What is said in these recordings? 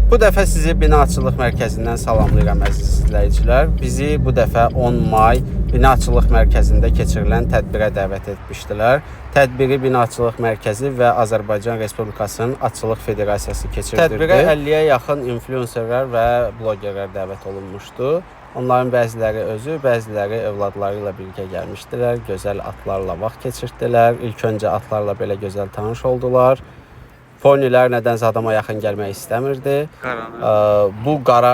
Bu dəfə sizi binaçılıq mərkəzindən salamlayıram əziz izləyicilər. Bizi bu dəfə 10 may binaçılıq mərkəzində keçirilən tədbirə dəvət etmişdilər. Tədbiri Binaçılıq Mərkəzi və Azərbaycan Respublikasının Atçılıq Federasiyası keçirdirdi. Tədbirə 50-yə yaxın influencerlər və blogerlər dəvət olunmuşdu. Onların bəziləri özü, bəziləri övladları ilə birgə gəlmişdilər. Gözəl atlarla vaxt keçirdilər. İlk öncə atlarla belə gözəl tanış oldular. Ponilər nədənsə adama yaxın gəlmək istəmirdi. Bu qara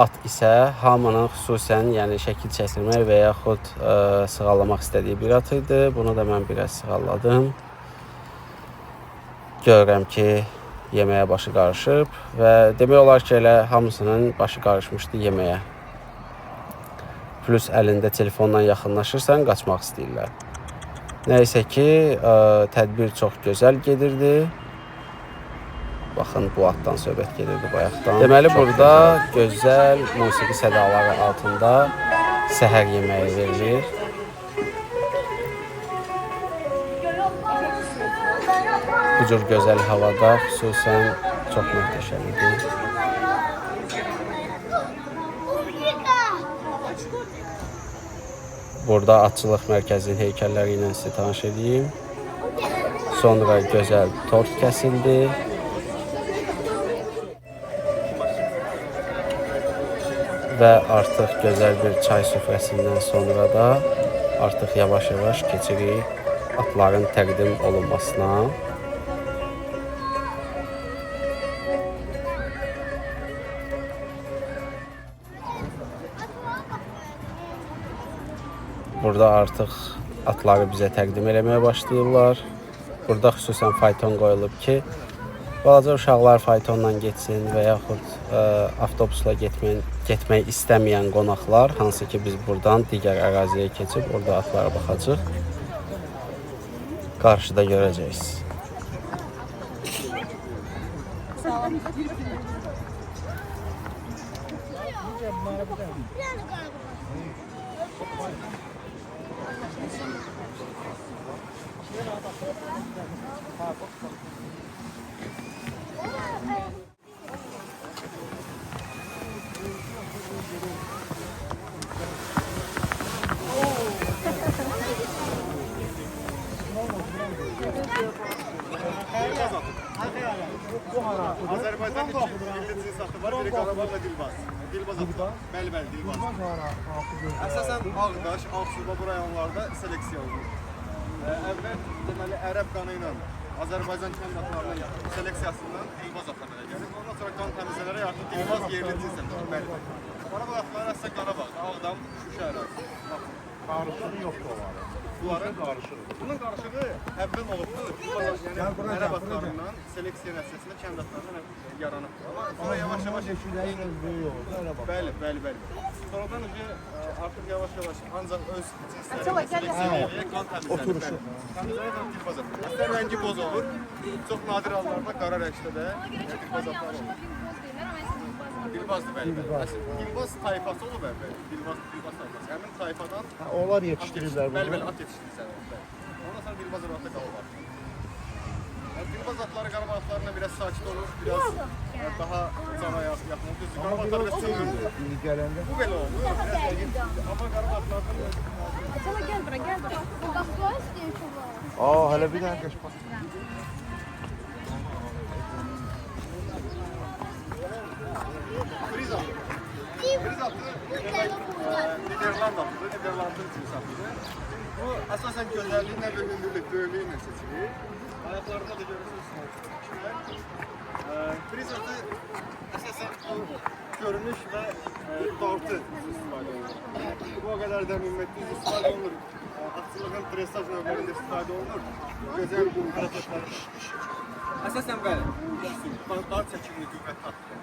at isə hamının xüsusən şəkil çəkdirmək və yaxud sığallamaq istədiyi bir at idi. Bunu da mən biraz sığalladım. Görürəm ki, yeməyə başı qarışıb və demək olar ki, elə hamısının başı qarışmışdı yeməyə. Plus əlində telefonla yaxınlaşırsan, qaçmaq istəyirlər. Nəysə ki, tədbir çox gözəl gedirdi. Baxın, bu atdan söhbət gedirdi bayaqdan. Deməli, burada gözəl musiqi sədaları altında səhər yeməyi verilir. Bu cür gözəl havada xüsusən çox möhtəşəm idi. Burada Atçılıq Mərkəzinin heykəlləri ilə sizi tanış edeyim. Sonra gözəl tort kəsildi. Və artıq gözəl bir çay süfrəsindən sonra da artıq yavaş-yavaş keçirik atların təqdim olunmasına. Burada artıq atları bizə təqdim eləməyə başlayırlar. Burada xüsusən fayton qoyulub ki, balaca uşaqlar faytonla getsin və yaxud avtobusla getmək istəməyən qonaqlar, hansı ki biz buradan digər əraziyə keçib orada atlara baxacaq. Qarşıda görəcəksiniz. Azərbaycan milli cinsatı var, biri Qarabağla Dilbaz. Dilbaz atı. Bəli, Dilbaz. Əsasən Ağdaş, Ağsuba bu rayonlarda seleksiya olunur. Əvvəl deməli ərəb qanı ilə Azərbaycan kənd atlarının seleksiyasından Dilbaz atı əmələ gəlir. Ondan sonra qan təmizlənərək artıq Dilbaz yerli cinsatı. Bəli. Qarabağ atları əsasən Qarabağda, Ağdam, Şuşa ərazisi. Qarışığı yoxdur onların. Bunların qarışığı. Bunun qarışığı əvvəl olubdur. Ərəb atlarından seleksiya nəticəsində kənd atlarından yaranıbdır. Amma yavaş-yavaş eşidəyin böyük olur. Bəli. Sonradan artıq yavaş-yavaş ancaq öz cinslərini seleksiya eləyək, qan təmizlənir. Təmizlənir Dilbaz atı. Əslən rəngi boz olur. Çox nadir hallarda qara rəngdə də Dilbaz atlar olur. Dilbazdır, bəli. Dilbaz tayfası olub əvvəl. Dilbaz tayfası. Həmin tayfadan onlar yetişdirirlər bunu. Bəli, at yetişdirirlər. Ondan sonra Dilbaz atı qalırlar. Dilbaz atları Qarabağ atlarına biraz sakit olur, biraz daha cana yaxın olur. Düzdür, Qarabağ atları biraz çılgındır. Bu belə olur. Amma Qarabağ atlarının... Sana gel bura, gel bura. Qasıqlar istəyir ki var. Hələ bir dənə qəşbaq. Friz atı. Niderland atıdır, Niderlandın cinsatıdır. Bu əsasən gözəlliyi və hündürlük, böyüklüyü ilə seçilir. Ayaqlarında da görürsünüz. Friz atı əsasən görünüş və tortu istifadə olunur. Bu o qədər də ümumiyyətli istifadə olunur. Atçılığın presaj növlərində istifadə olunur. Gözəl bu hərəkətlər. Əsasən bəli, dar çəkimli qüvvət atıdır.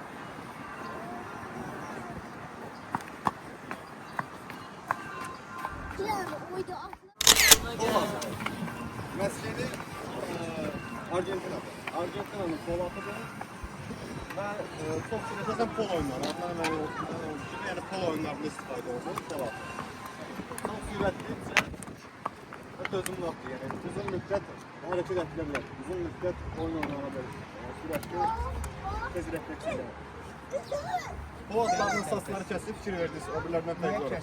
Məskəli Argentinadır. Argentinanın pol atıdır və çox əsasən pol oyunları. Yəni pol oyunlarında istifadə olunur, pol atı. Çox sürətli və dözümlü atı. Yəni uzun müddət hərəkət edilə bilər. Uzun müddət oyun oynana bilər. Sürətli, tez refleksiya. Bu atların saçları kəsilib fikir verdiniz, o birlərindən fərqli olur.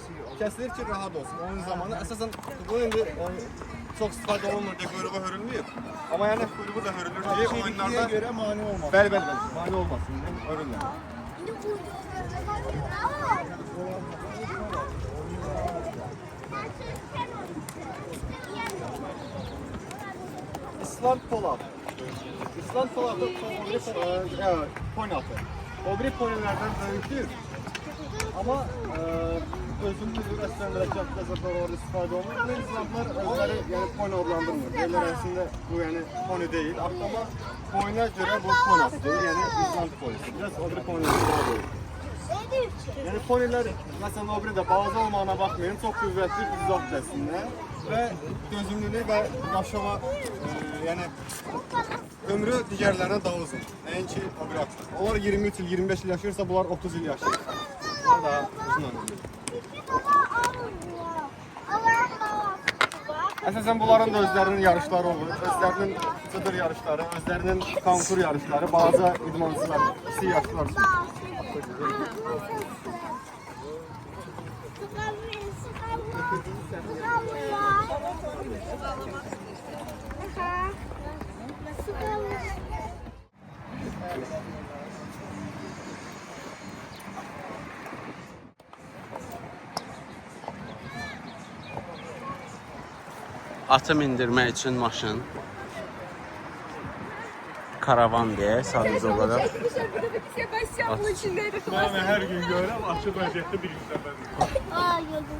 Kəsilir ki, rahat olsun. Oyun zamanı əsasən bu indi çox istifadə olunur deyə quyruğu hörülmüyor. Amma yəni quyruğu da hörülür deyə oyunlarda göre mani olmaz. bəli, mani olmasın, hörülmür. İsland Polat. İsland Polat'ı pony atı. O biri ponylerden böyükdür. Ama özünün rəsmən mürəkkəb doğru istifadə olunur. Bu İslandlar özləri yəni pony adlandırmır. Deyirlər əslində bu yəni pony deyil. Amma poyuna görə bu pony atıdır. Yəni İsland ponysi. Biraz o biri ponylərdən daha böyük. Yəni ponylər məsələn o biri də balaca olmağına baxmayın, çox qüvvətli izzat dəstində və dözümlülük və daşıma yəni ömrü digərlərinə daha uzun. Nəinki o biri atır. Onlar 23 il, 25 il yaşayırsa bunlar 30 il yaşayır. Bunlar daha uzun ömürlü. Əsasən bunların da özlərinin yarışları olur. Özlərinin çadır yarışları, özlərinin konkur yarışları, balaca idmançılar, kiçik yaşlılar üçün. Atı mindirmək üçün maşın. Karavan deyə sadəcə olaraq. Ben her gün görürüm, açık vaziyette bir gün sefer. Aa, gördüm.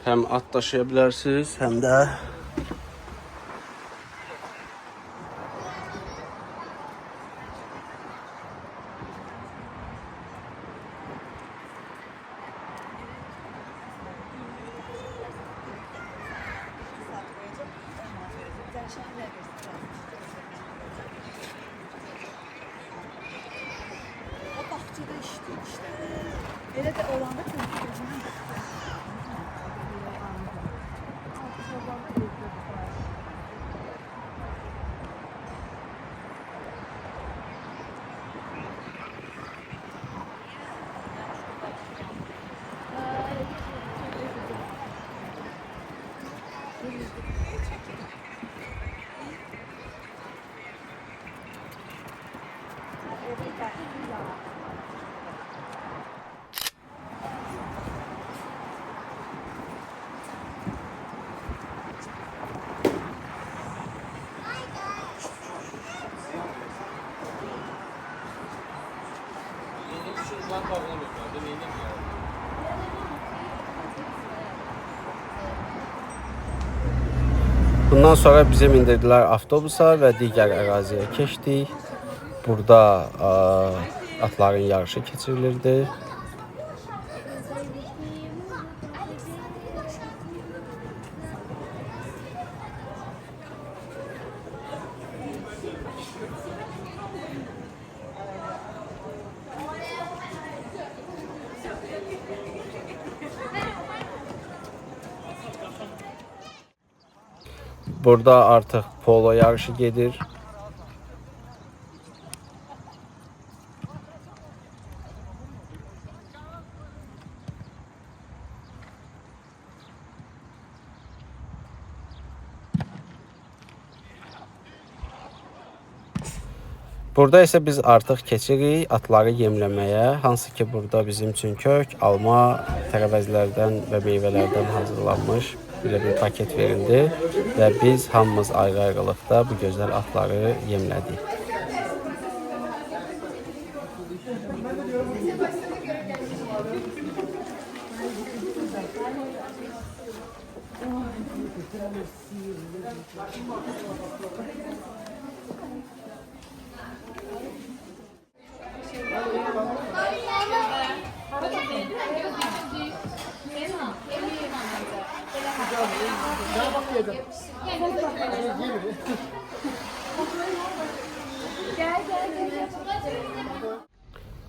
Həm at daşıya bilərsiniz, həm də O bağçada işləyir işte. Elə də olanda təcrübəsindən bundan sonra bizi mindirdilər avtobusa və digər əraziyə keçdik. Burada atların yarışı keçirilirdi. Burada artıq polo yarışı gedir. Burada isə biz artıq keçirik atları yemləməyə. Hansı ki burada bizim üçün kök, alma, tərəvəzlərdən və meyvələrdən hazırlanmış belə bir paket verildi və biz hamımız ayrı-ayrılıqda bu gözəl atları yemlədik.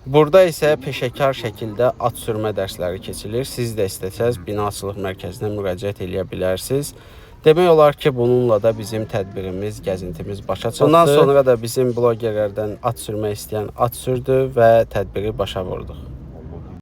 Burada isə peşəkar şəkildə at sürmə dərsləri keçilir. Siz də istəsəz binaçılıq mərkəzinə müraciət edə bilərsiniz. Demək olar ki, bununla da bizim tədbirimiz, gəzintimiz başa çatdı. Bundan sonra da bizim blogerlərdən at sürmək istəyən at sürdü və tədbiri başa vurduq.